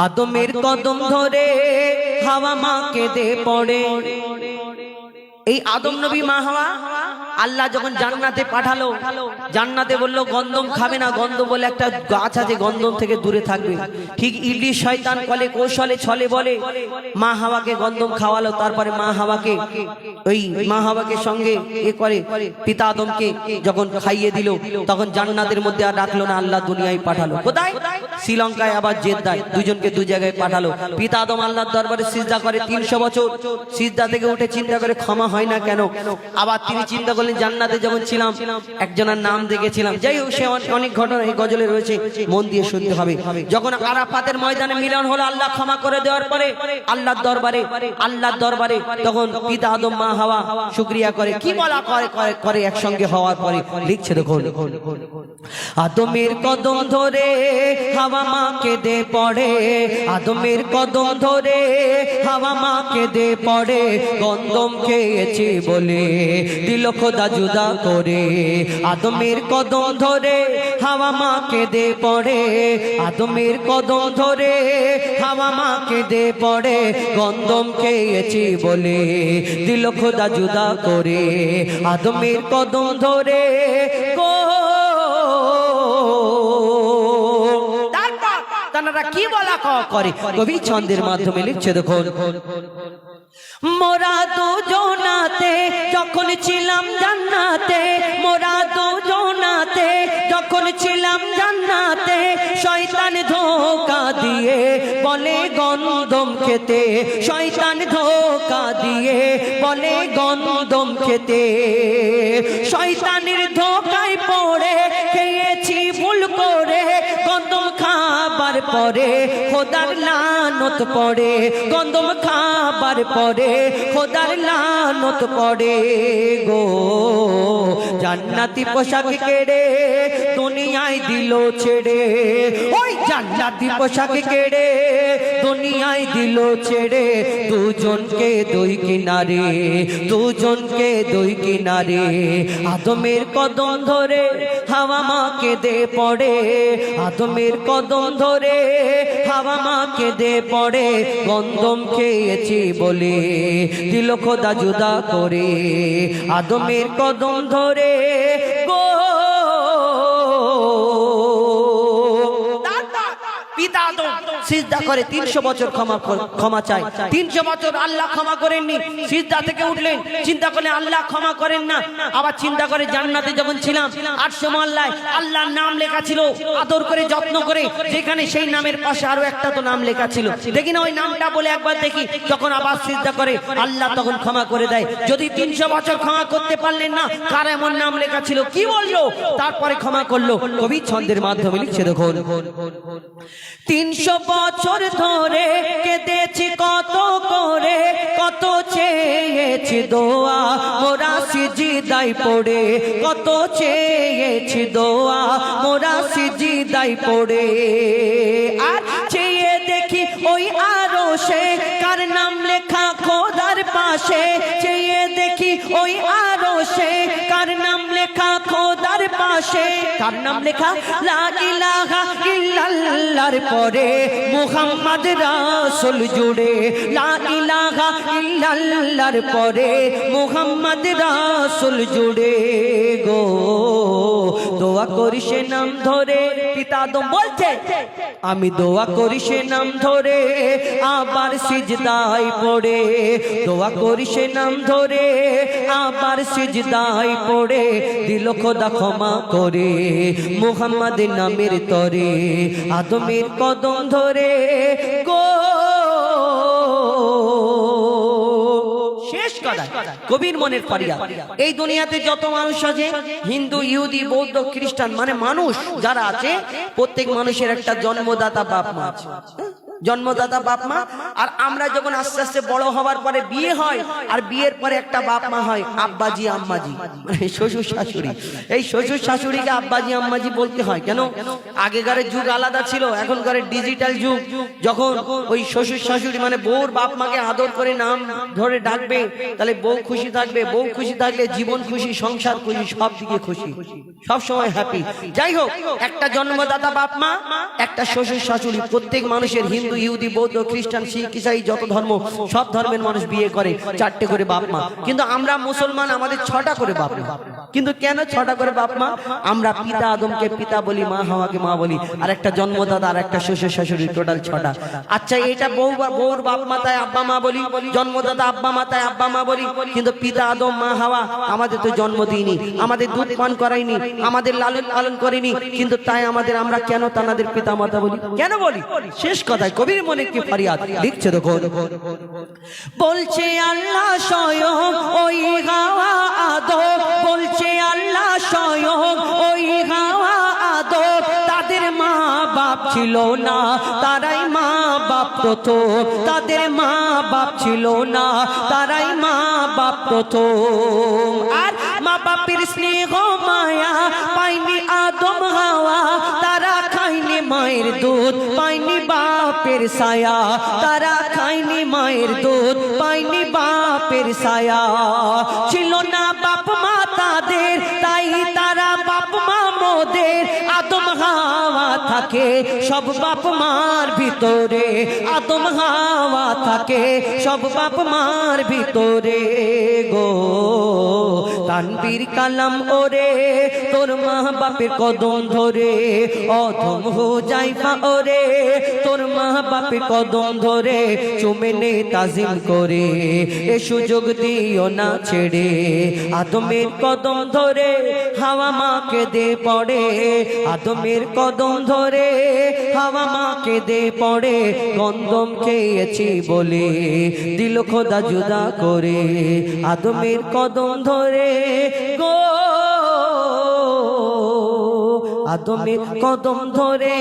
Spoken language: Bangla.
আদমের কদম ধরে হাওয়া মা কেঁদে পড়ে। এই আদম নবী মা হাওয়া আল্লাহ যখন জান্নাতে পাঠালো, জান্নাতে বললো গন্ধম খাবে না, গন্ধম বলে একটা গাছ আছে, গন্ধম থেকে দূরে থাকবে। ঠিক ইবলিস শয়তান কলে কৌশলে ছলে বলে মা হাওয়াকে গন্ধম খাওয়ালো। তারপরে মা হাওয়াকে ওই মা হাওয়াকে সঙ্গে করে পিতা আদমকে যখন খাইয়ে দিল, তখন জান্নাতের মধ্যে আর রাখলো না, আল্লাহ দুনিয়ায় পাঠালো। কোথায়? শ্রীলঙ্কায় আবার জেদ্দায়, দুজনকে দু জায়গায় পাঠালো। পিতা আদম আল্লাহর দরবারে সিজদা করে 300 বছর, সিজদা থেকে উঠে চিন্তা করে ক্ষমা হয় না কেন। আবার তিনি চিন্তা করলেন জান্নাতে যখন ছিলাম একজনের নাম দেখেছিলাম। যাই হোক, সে অনেক ঘটনা এই গজলে রয়েছে, মন দিয়ে শুনতে হবে। যখন আরাফাতের ময়দানে মিলন হলো, আল্লাহ ক্ষমা করে দেওয়ার পরে আল্লাহর দরবারে তখন পিতা আদম মা হাওয়া শুকরিয়া করে, কি বলা করে একসঙ্গে হওয়ার পরে লিখছে দেখুন, আদমের কদম ধরে হাওয়া মা কেঁদে পড়ে, আদমের কদম ধরে হাওয়া মা কেঁদে পড়ে, গন্ধম খেয়েছি বলে দিল খোদা জুদা করে। আদমের কদম ধরে হাওয়া মা কেঁদে পড়ে, আদমের কদম ধরে হাওয়া মা কেঁদে পড়ে, গন্ধম খেয়েছি বলে দিল খোদা জুদা করে। আদমের কদম ধরে তারা কি বলা করে কবি ছন্দের মাধ্যমে লিখছে দেখুন, মোরা দুজনাতে যখন ছিলাম জান্নাতে, মোরা দুজনাতে যখন ছিলাম জান্নাতে, শয়তান ধোঁকা দিয়ে বলে গন্ধম খেতে, শয়তান ধোঁকা দিয়ে বলে গন্ধম খেতে, শয়তানের ধোঁকায় পড়ে খেয়েছি ভুল করে, গন্ধম খাবার পরে খোদার লানত পড়ে, গন্ধম খাবার পরে খোদার লানত পড়ে গো। জান্নাতি পোশাক কেড়ে দুনিয়ায় দিল ছেড়ে, ওই জান্নাতি পোশাক কেড়ে দুনিয়ায় দিল ছেড়ে, দুজনকে দুই কিনারে, দুজনকে দুই কিনারে। আদমের কদম ধরে হাওয়া মা কেঁদে পড়ে, আদমের কদম ধরে হাওয়া মা কেঁদে পড়ে, গন্ধম খেয়েছি বলে দিল খোদা জুদা করে। আদমের কদম ধরে গো পিতা আদম সিজদা করে 300 বছর ক্ষমা চায়। 300 বছর আল্লাহ ক্ষমা করেননি, সিজদা থেকে উঠলেন, চিন্তা করলেন আল্লাহ ক্ষমা করেন না। আবার চিন্তা করে জান্নাতে যখন ছিলাম 800 মহল্লায় আল্লাহর নাম লেখা ছিল, আদর করে যত্ন করে, যেখানে সেই নামের পাশে আরো একটা তো নাম লেখা ছিল, দেখি না ওই নামটা বলে একবার দেখি, যখন আবার সিজদা করে আল্লাহ তখন ক্ষমা করে দেয়। যদি 300 বছর ক্ষমা করতে পারলেন না, কার এমন নাম লেখা ছিল, কি বললো, তারপরে ক্ষমা করলো। কবি ছন্দের মাধ্যমে লিখছে দেখুন, 300 বছর ধরে কেঁদেছি কত করে, কত চেয়েছি দোয়া মোরা সিজদায় পড়ে, কত চেয়েছি দোয়া মোরা সিজদায় পড়ে। আর চেয়ে দেখি ওই আরশে কার নাম লেখা খোদার পাশে, চেয়ে দেখি ওই আরশে কার নাম লেখা খোদার পাশে, কার নাম লেখা লা ইলাহা ইল্লাল্লাহর পরে মুহাম্মদ রাসূল জুড়ে, লা ইলাহা ইল্লাল্লাহর পরে মুহাম্মদ রাসূল জুড়ে গো। দোয়া করি সে নাম ধরে, পিতা আদম বলছে আমি দোয়া করি সে নাম ধরে আবার সিজদায় পড়ে, দোয়া করি সে নাম ধরে আবার সিজদায় পড়ে, দিল খোদা ক্ষমা করে মুহাম্মদ নামের তরে। আদমের কদম ধরে গো। শেষ কথা কবির মনের ফরিয়াদ, এই দুনিয়াতে যত মানুষ আছে, হিন্দু ইহুদি বৌদ্ধ খ্রিস্টান, মানে মানুষ যারা আছে, প্রত্যেক মানুষের একটা জন্মদাতা বাপ মা আছে। জন্মদাতা বাপ মা আর আমরা যখন আস্তে আস্তে বড় হওয়ার পরে বিয়ে হয়, আর বিয়ের পরে একটা বাপ মা হয়, আব্বাজি আম্মাজি, মানে শ্বশুর শাশুড়ি। এই শ্বশুর শাশুড়িকে আব্বাজি আম্মাজি বলতে হয় কেন? আগেকার যুগ আলাদা ছিল, এখনকার ডিজিটাল যুগ। যখন ওই শ্বশুর শাশুড়ি মানে বউর বাপ মাকে আদর করে নাম ধরে ডাকবে, তাহলে বউ খুশি থাকবে। বউ খুশি থাকলে জীবন খুশি, সংসার খুশি, সব দিকে খুশি, সব সময় হ্যাপি। যাই হোক, একটা জন্মদাতা বাপ মা, একটা শ্বশুর শাশুড়ি। প্রত্যেক মানুষের, হিন্দু, ইহুদি, বৌদ্ধ, খ্রিস্টান, শিখ, ইসাই, যত ধর্ম, সব ধর্মের মানুষ বিয়ে করে 4টে করে বাপ মা। কিন্তু আমরা মুসলমান, আমাদের 6টা করে বাপ মা। কিন্তু কেন 6টা করে বাপ মা? আমরা পিতা আদমকে পিতা বলি, মা হাওয়াকে মা বলি, আর একটা জন্মদাতা আর একটা শ্বশুর শাশুড়ি, টোটাল 6টা। আচ্ছা, এটা বউর বাপ মা তাই আব্বা মা বলি, জন্মদাতা আব্বা মা তাই আব্বা মা বলি। কিন্তু পিতা আদম মা হাওয়া আমাদের তো জন্ম দিইনি, আমাদের দুধ পান করাইনি, আমাদের লালন পালন করেনি, কিন্তু তাই আমরা কেন তাদের পিতা মাতা বলি? কেন বলি? শেষ কথায় কবির মনে কি ফরিয়াদ লিখছে দেখো। বলছে আল্লাহ স্বয়ং ওই হাওয়া আদম, বলছে আল্লাহ স্বয়ং ওই হাওয়া আদম, তাদের মা বাপ ছিল না, তারাই মা বাপ প্রথম। তাদের মা বাপ ছিল না, তারাই মা বাপ প্রথম। আর মা বাপের স্নেহ মায়া পাইনি আদম হাওয়া, তারা খাইনি মায়ের দুধ, পাইনি বাপের ছায়া। তারা খাইনি মায়ের দুধ, পাইনি বাপের ছায়া। ছিল না বাপ মা তাদের, তাই তারা বাপ মা মোদের। আদম হাওয়া থাকে সব বাপ মার ভিতরে, আদম হাওয়া থাকে সব বাপ মার ভিতরে গো। তানবীর কালাম ওরে তোর মা বাপের কদম ধরে, অধম হুজাইফা ওরে তোর মা বাপের কদম ধরে, চুমে নে তাজিম করে, এ সুযোগ দিও না ছেড়ে। আদমের কদম ধরে হাওয়া মাকে দে পড়ে, আদমের কদম ধরে হাওয়া মাকে দে পড়ে। গন্ধম খেয়েছি বলে দিল খোদা জুদা করে, আদমের কদম ধরে গো, আদমের কদম ধরে